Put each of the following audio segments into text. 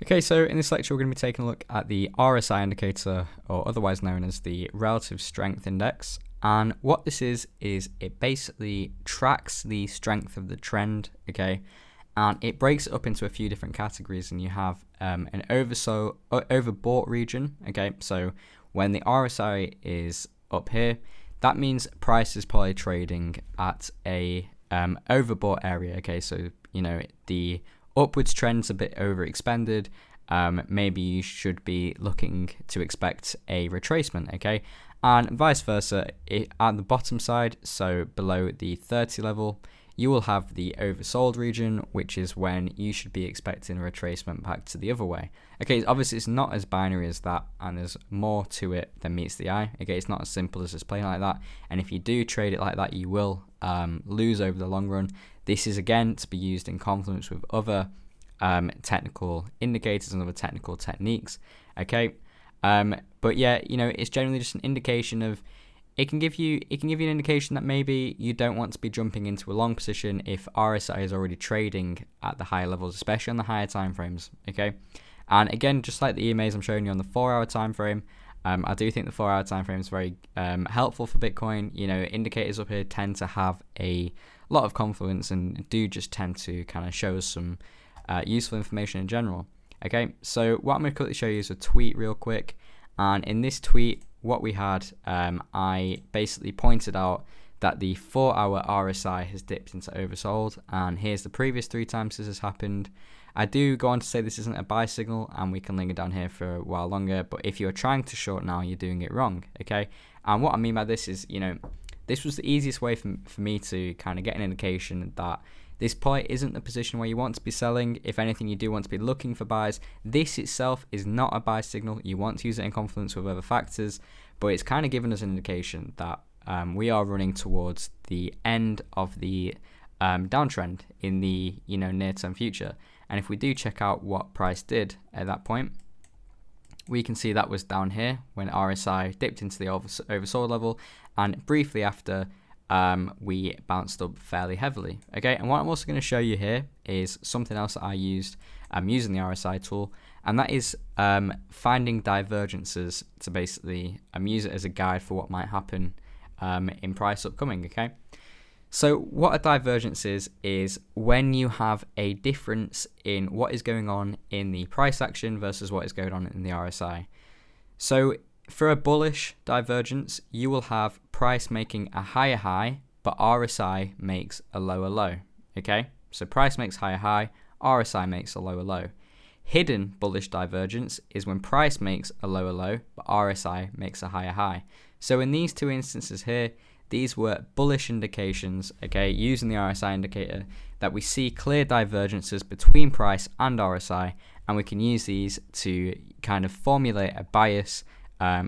Okay, so in this lecture, we're going to be taking a look at the RSI indicator, or otherwise known as the Relative Strength Index. And what this is it basically tracks the strength of the trend, okay? And it breaks it up into a few different categories, and you have an overbought region, okay? So when the RSI is up here, that means price is probably trading at a overbought area, okay? So, the upwards trend's a bit overexpended. Maybe you should be looking to expect a retracement, okay? And vice versa, at the bottom side, so below the 30 level, you will have the oversold region, which is when you should be expecting a retracement back to the other way. Okay, obviously it's not as binary as that, and there's more to it than meets the eye. Okay, it's not as simple as just playing like that, and if you do trade it like that, you will lose over the long run. This is again to be used in confluence with other technical indicators and other technical techniques. Okay, but yeah, it's generally just an indication of. It can give you an indication that maybe you don't want to be jumping into a long position if RSI is already trading at the higher levels, especially on the higher time frames. Okay, and again, just like the EMAs I'm showing you on the 4-hour time frame, I do think the 4-hour time frame is very helpful for Bitcoin. Indicators up here tend to have a lot of confluence and do just tend to kind of show us some useful information in general. Okay, so what I'm going to quickly show you is a tweet real quick, and in this tweet, what we had, I basically pointed out that the 4-hour RSI has dipped into oversold, and here's the previous 3 times this has happened. I do go on to say this isn't a buy signal, and we can linger down here for a while longer, but if you're trying to short now, you're doing it wrong, okay? And what I mean by this is, this was the easiest way for me to kind of get an indication that this probably isn't the position where you want to be selling. If anything, you do want to be looking for buys. This itself is not a buy signal. You want to use it in confluence with other factors, but it's kind of given us an indication that we are running towards the end of the downtrend in the near-term future. And if we do check out what price did at that point, we can see that was down here when RSI dipped into the oversold level, and briefly after we bounced up fairly heavily. Okay, and what I'm also going to show you here is something else that I used using the RSI tool, and that is finding divergences to basically use it as a guide for what might happen in price upcoming. Okay, so what a divergence is when you have a difference in what is going on in the price action versus what is going on in the RSI. So for a bullish divergence, you will have price making a higher high, but RSI makes a lower low. Okay, so price makes higher high, RSI makes a lower low. Hidden bullish divergence is when price makes a lower low, but RSI makes a higher high. So in these 2 instances here, these were bullish indications, okay, using the RSI indicator, that we see clear divergences between price and RSI, and we can use these to kind of formulate a bias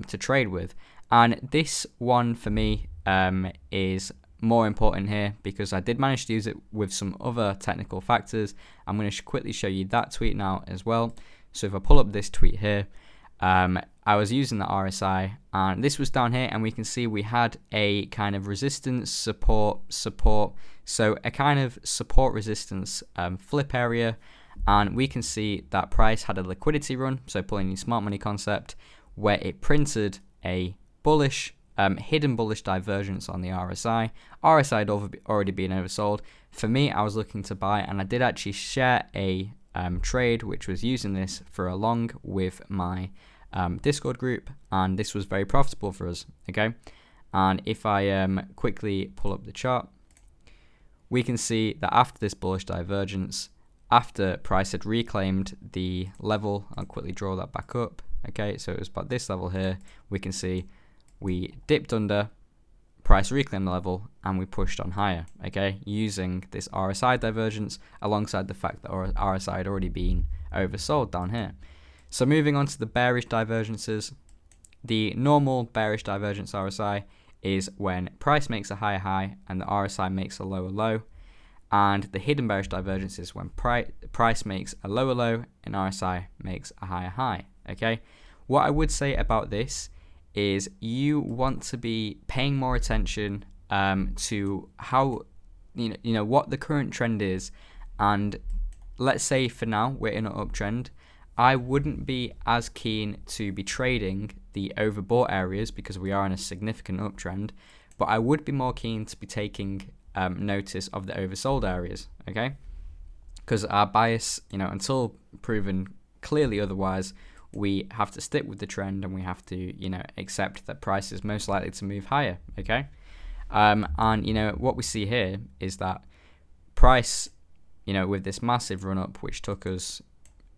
to trade with. And this one for me is more important here because I did manage to use it with some other technical factors. I'm going to quickly show you that tweet now as well. So if I pull up this tweet here, I was using the RSI, and this was down here, and we can see we had a kind of resistance, support, so a kind of support resistance flip area, and we can see that price had a liquidity run, so pulling the smart money concept, where it printed a bullish, hidden bullish divergence on the RSI. RSI had already been oversold. For me, I was looking to buy, and I did actually share a trade which was using this for a long with my Discord group, and this was very profitable for us. Okay, and if I quickly pull up the chart, we can see that after this bullish divergence, after price had reclaimed the level, I'll quickly draw that back up. Okay, so it was about this level here. We can see we dipped under, price reclaimed the level, and we pushed on higher, okay, using this RSI divergence alongside the fact that RSI had already been oversold down here. So moving on to the bearish divergences, the normal bearish divergence RSI is when price makes a higher high and the RSI makes a lower low, and the hidden bearish divergence is when price makes a lower low and RSI makes a higher high. Okay, what I would say about this is you want to be paying more attention to how what the current trend is, and let's say for now we're in an uptrend, I wouldn't be as keen to be trading the overbought areas because we are in a significant uptrend, but I would be more keen to be taking notice of the oversold areas, okay? Because our bias, until proven clearly otherwise, we have to stick with the trend and we have to, accept that price is most likely to move higher, okay? And, what we see here is that price, with this massive run up, which took us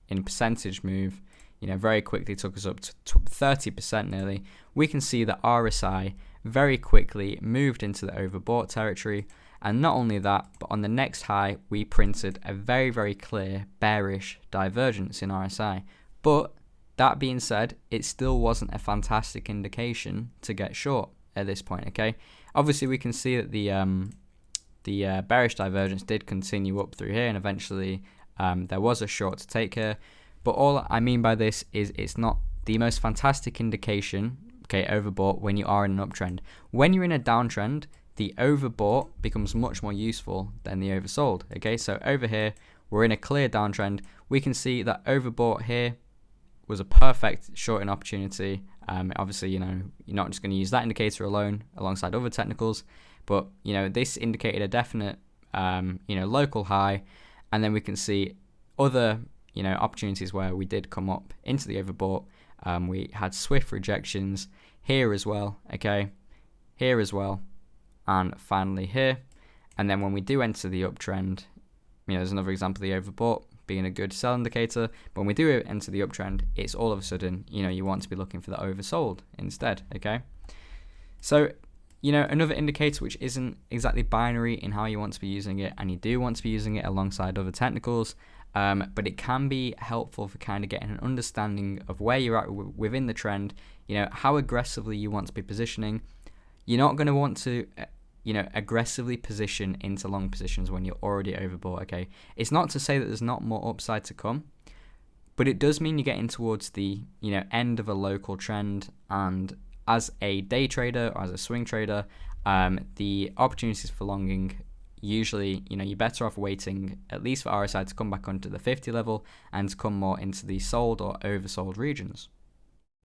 in percentage move, very quickly took us up to 30% nearly, we can see that RSI very quickly moved into the overbought territory. And not only that, but on the next high, we printed a very, very clear bearish divergence in RSI. But that being said, it still wasn't a fantastic indication to get short at this point, okay? Obviously, we can see that the bearish divergence did continue up through here, and eventually there was a short to take here. But all I mean by this is it's not the most fantastic indication, okay, overbought when you are in an uptrend. When you're in a downtrend, the overbought becomes much more useful than the oversold, okay? So over here, we're in a clear downtrend. We can see that overbought here was a perfect shorting opportunity. Obviously, you're not just going to use that indicator alone alongside other technicals, but, this indicated a definite, local high. And then we can see other, opportunities where we did come up into the overbought. We had swift rejections here as well, okay? Here as well. And finally here. And then when we do enter the uptrend, there's another example of the overbought being a good sell indicator. But when we do enter the uptrend, it's all of a sudden, you want to be looking for the oversold instead, okay? So, another indicator which isn't exactly binary in how you want to be using it, and you do want to be using it alongside other technicals, but it can be helpful for kind of getting an understanding of where you're at within the trend, how aggressively you want to be positioning. You're not going to want to aggressively position into long positions when you're already overbought, okay? It's not to say that there's not more upside to come, but it does mean you're getting towards the, end of a local trend. And as a day trader or as a swing trader, the opportunities for longing, usually, you're better off waiting at least for RSI to come back onto the 50 level and to come more into the sold or oversold regions.